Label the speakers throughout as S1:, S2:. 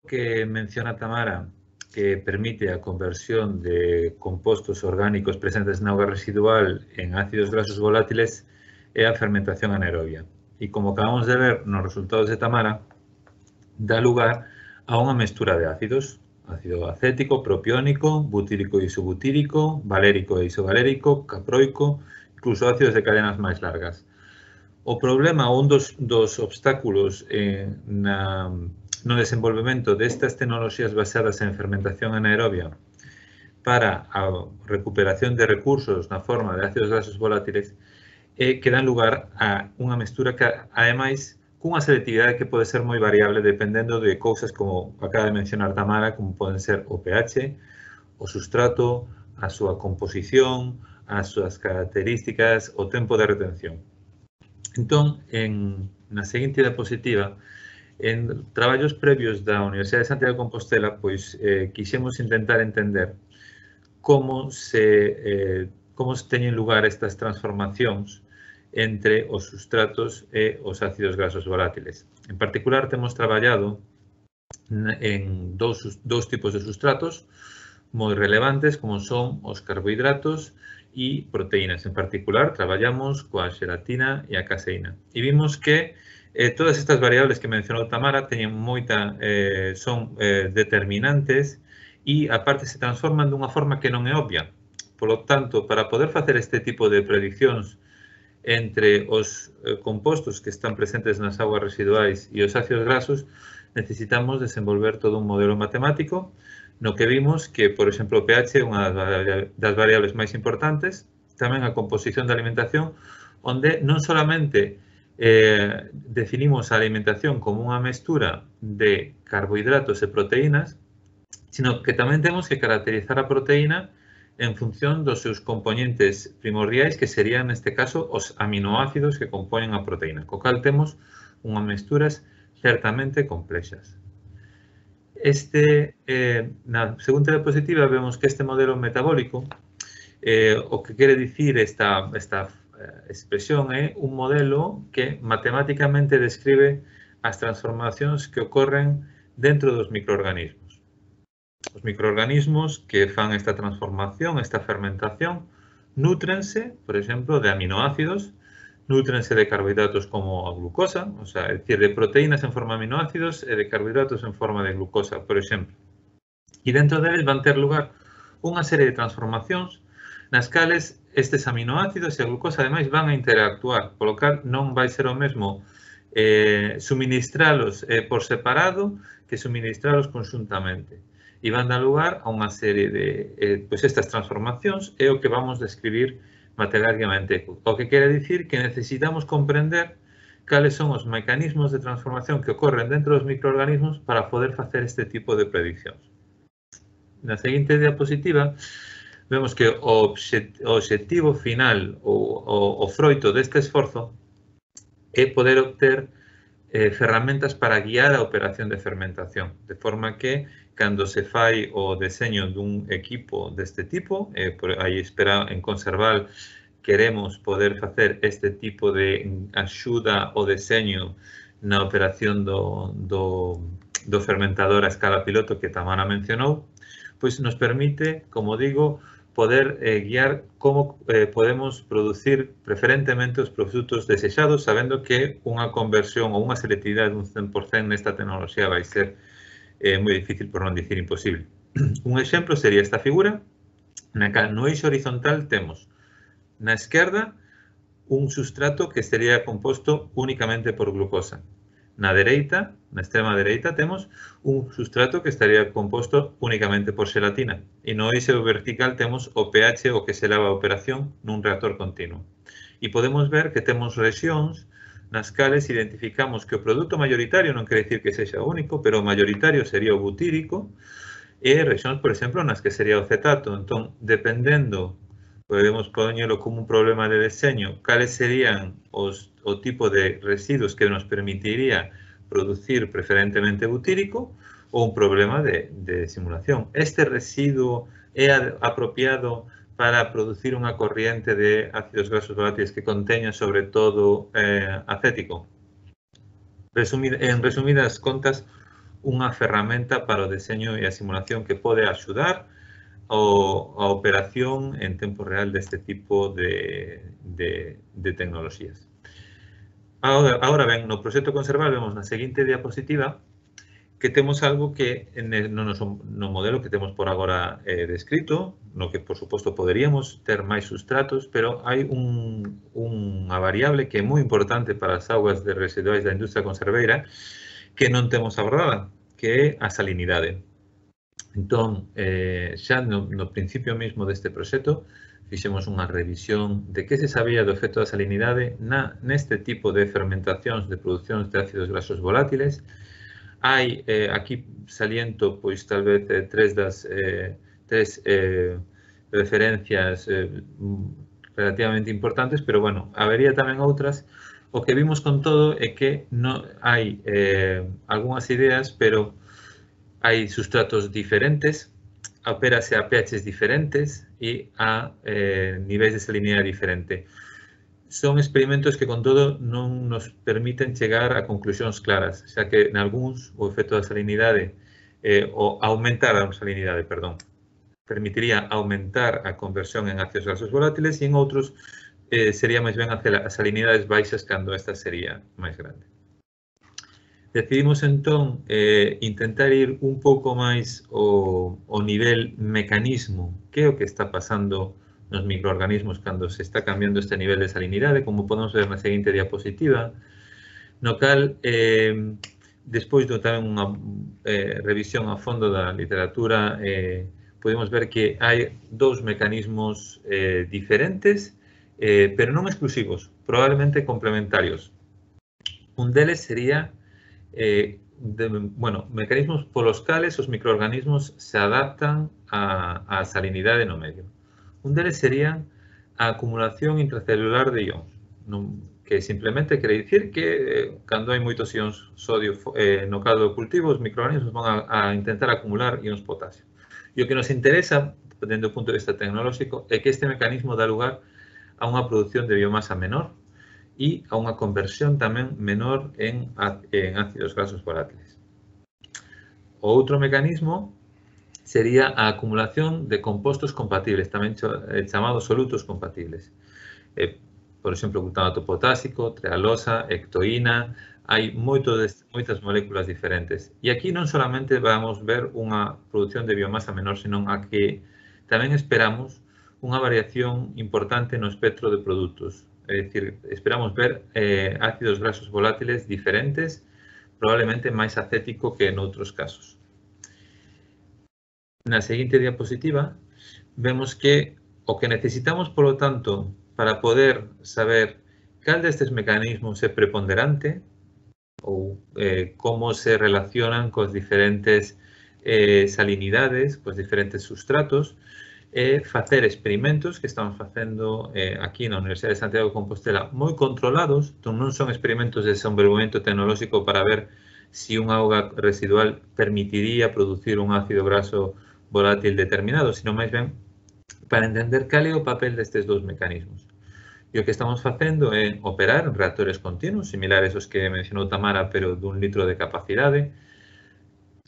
S1: que menciona Tamara, que permite a conversión de compostos orgánicos presentes na auga residual en ácidos grasos volátiles é a fermentación anaerobia. E como acabamos de ver nos resultados de Tamara, dá lugar a unha mestura de ácidos, ácido acético, propiónico, butírico e isobutírico, valérico e isovalérico, caproico, incluso ácidos de cadenas máis largas. O problema, un dos obstáculos no desenvolvemento destas tecnoloxías baseadas en fermentación anaerobia para a recuperación de recursos na forma de ácidos grasos volátiles que dan lugar a unha mestura que, ademais, cunha selectividade que pode ser moi variable dependendo de cousas como acaba de mencionar Tamara, como poden ser o pH, o sustrato, a súa composición, as súas características, o tempo de retención. Entón, na seguinte diapositiva, en traballos previos da Universidade de Santiago de Compostela, pois quixemos intentar entender como se teñen lugar estas transformacións entre os sustratos e os ácidos grasos volátiles. En particular, temos traballado en dous tipos de sustratos moi relevantes, como son os carbohidratos e proteínas. En particular, traballamos coa xelatina e a caseína. E vimos que todas estas variables que mencionou Tamara son determinantes e, aparte, se transforman dunha forma que non é obvia. Por lo tanto, para poder facer este tipo de prediccións entre os compostos que están presentes nas augas residuais e os ácidos grasos, necesitamos desenvolver todo un modelo matemático no que vimos que, por exemplo, o pH é unha das variables máis importantes, tamén a composición da alimentación, onde non solamente definimos a alimentación como unha mestura de carbohidratos e proteínas, sino que tamén temos que caracterizar a proteína en función dos seus componentes primordiais, que serían, neste caso, os aminoácidos que compoñen a proteína, co cal temos unhas mesturas certamente complexas. Na segunda diapositiva vemos que este modelo metabólico, o que quere dicir esta expresión é un modelo que matemáticamente describe as transformacións que ocorren dentro dos microorganismos. Os microorganismos que fan esta transformación, esta fermentación, nútrense, por exemplo, de aminoácidos, nútrense de carbohidratos como a glucosa, o sea, é dicir, de proteínas en forma de aminoácidos e de carbohidratos en forma de glucosa, por exemplo. E dentro deles van ter lugar unha serie de transformacións nas cales estes aminoácidos e a glucosa, ademais, van a interactuar, polo cal non vai ser o mesmo suministralos por separado que suministralos conjuntamente. E van dar lugar a unha serie de estas transformacións é o que vamos describir matemáticamente. O que quere dicir que necesitamos comprender cales son os mecanismos de transformación que ocorren dentro dos microorganismos para poder facer este tipo de prediccións. Na seguinte diapositiva, vemos que o obxectivo final, o froito deste esforzo, é poder obter ferramentas para guiar a operación de fermentación, de forma que, cando se fai o deseño dun equipo deste tipo, aí espera en Conserval, queremos poder facer este tipo de axuda ao deseño na operación do fermentador a escala piloto que Tamara mencionou, pois nos permite, como digo, poder guiar como podemos producir preferentemente os produtos desexados, sabendo que unha conversión ou unha selectividade dun 100% nesta tecnoloxía vai ser moi difícil, por non dicir imposible. Un exemplo sería esta figura, na cal no eixo horizontal temos na esquerda un sustrato que estaría composto únicamente por glucosa. Na dereita, na extrema dereita, temos un sustrato que estaría composto únicamente por xelatina. E no eixo vertical temos o pH, o que se leva a operación nun reactor continuo. E podemos ver que temos rexións nas cales identificamos que o produto mayoritario non quere dicir que sexa único, pero o mayoritario sería o butírico, e rexións, por exemplo, nas que sería o cetato. Entón, dependendo, podemos poñelo como un problema de deseño, cales serían o tipo de residuos que nos permitiría producir preferentemente butírico, ou un problema de simulación. Este residuo é apropiado para producir unha corriente de ácidos grasos volátiles que conteña sobre todo acético. En resumidas contas, unha ferramenta para o deseño e a simulación que pode axudar a operación en tempo real deste tipo de tecnoloxías. Ahora ben, no proxecto Conservar vemos na seguinte diapositiva que temos algo que no modelo que temos por agora descrito, no que, por suposto, poderíamos ter máis sustratos, pero hai unha variable que é moi importante para as augas residuais da industria conserveira que non temos abordada, que é a salinidade. Entón, xa no principio mesmo deste proxecto, fixemos unha revisión de que se sabía do efecto da salinidade neste tipo de fermentacións de producións de ácidos graxos volátiles. Hai, aquí saliento, pois, tal vez, tres referencias relativamente importantes, pero, bueno, habería tamén outras. O que vimos con todo é que non hai algunhas ideas, pero hai sustratos diferentes, opérase a pHs diferentes e a niveis de salinidade diferente. Son experimentos que, con todo, non nos permiten chegar a conclusións claras, xa que, en algúns, o efecto da salinidade, o aumentar a salinidade, perdón, permitiría aumentar a conversión en ácidos graxos volátiles e, en outros, sería máis ben a salinidades baixas cando esta sería máis grande. Decidimos, entón, intentar ir un pouco máis ao nivel mecanismo, que é o que está pasando nos microorganismos cando se está cambiando este nivel de salinidade, como podemos ver na seguinte diapositiva, no cal, despois de tamén unha revisión a fondo da literatura, podemos ver que hai dous mecanismos diferentes, pero non exclusivos, probablemente complementarios. Un deles sería, mecanismos polos cales os microorganismos se adaptan á salinidade no medio. Un deles sería a acumulación intracelular de ións, que simplemente quere dicir que cando hai moitos ións sodio no caldo do cultivo, os microorganismos van a intentar acumular ións potasio. E o que nos interesa, dende o punto de vista tecnolóxico, é que este mecanismo dá lugar a unha produción de biomasa menor e a unha conversión tamén menor en ácidos graxos volátiles. O outro mecanismo sería a acumulación de compostos compatibles, tamén chamados solutos compatibles. Por exemplo, glutamato potásico, trealosa, ectoína, hai moitas moléculas diferentes. E aquí non solamente vamos ver unha produción de biomasa menor, senón a que tamén esperamos unha variación importante no espectro de produtos. É dicir, esperamos ver ácidos graxos volátiles diferentes, probablemente máis acético que en outros casos. Na seguinte diapositiva, vemos que o que necesitamos, polo tanto, para poder saber cal destes mecanismos é preponderante ou como se relacionan cos diferentes salinidades, cos diferentes sustratos, é facer experimentos que estamos facendo aquí na Universidade de Santiago de Compostela moi controlados, entón non son experimentos de desenvolvemento tecnolóxico para ver se unha auga residual permitiría producir un ácido graxo volátil determinado, sino máis ben para entender cal é o papel destes dous mecanismos. E o que estamos facendo é operar en reactores continuos, similares aos que mencionou Tamara, pero dun litro de capacidade,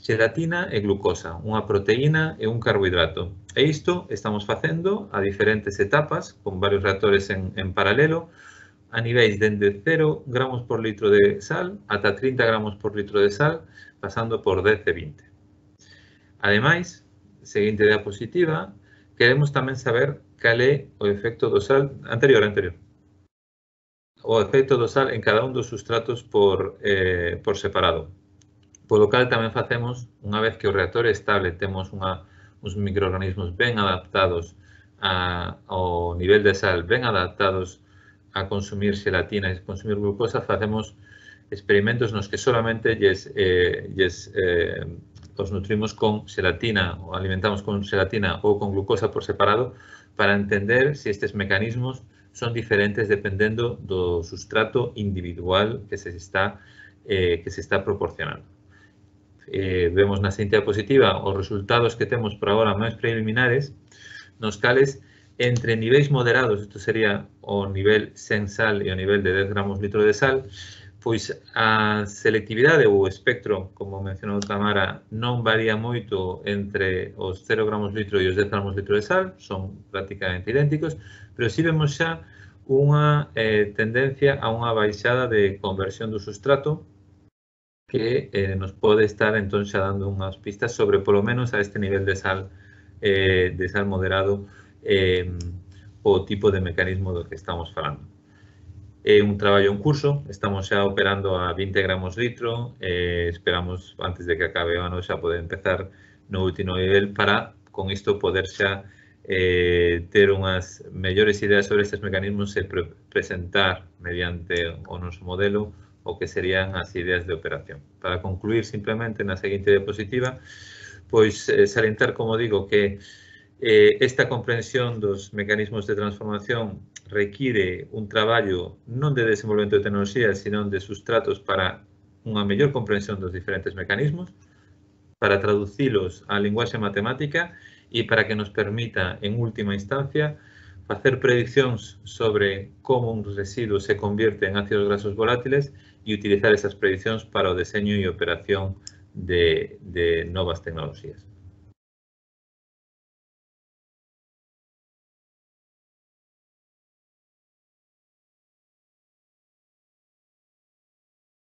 S1: xelatina e glucosa, unha proteína e un carbohidrato. E isto estamos facendo a diferentes etapas, con varios reactores en paralelo, a niveis dende 0 gramos por litro de sal ata 30 gramos por litro de sal, pasando por 10 e 20. Ademais, seguinte diapositiva, queremos tamén saber cal é o efecto do sal, anterior. O efecto do sal en cada un dos sustratos por separado. Polo cal tamén facemos, unha vez que o reactor é estable, temos uns microorganismos ben adaptados ao nivel de sal, ben adaptados a consumir xelatina e consumir glucosa, facemos experimentos nos que solamente os nutrimos con xelatina ou alimentamos con xelatina ou con glucosa por separado para entender se estes mecanismos son diferentes dependendo do sustrato individual que se está proporcionando. Vemos na seguinte diapositiva os resultados que temos por agora máis preliminares, nos cales entre niveis moderados, isto sería o nivel sen sal e o nivel de 10 gramos litro de sal, Pois a selectividade ou o espectro, como mencionou Tamara, non varía moito entre os 0 gramos litro e os 10 gramos litro de sal, son prácticamente idénticos, pero si vemos xa unha tendencia a unha baixada de conversión do substrato que nos pode estar entón xa dando unhas pistas sobre polo menos a este nivel de sal moderado o tipo de mecanismo do que estamos falando. É un traballo en curso, estamos xa operando a 20 gramos litro, esperamos antes de que acabe o ano xa poder empezar no último nivel para con isto poder xa ter unhas mellores ideas sobre estes mecanismos e presentar mediante o noso modelo o que serían as ideas de operación. Para concluir simplemente na seguinte diapositiva, pois salientar, como digo, que esta comprensión dos mecanismos de transformación require un traballo non de desenvolvemento de tecnoloxía, sino de sustratos para unha mellor comprensión dos diferentes mecanismos, para traducilos á linguaxe matemática e para que nos permita, en última instancia, facer prediccións sobre como un residuo se convierte en ácidos grasos volátiles e utilizar esas prediccións para o deseño e operación de novas tecnoloxías.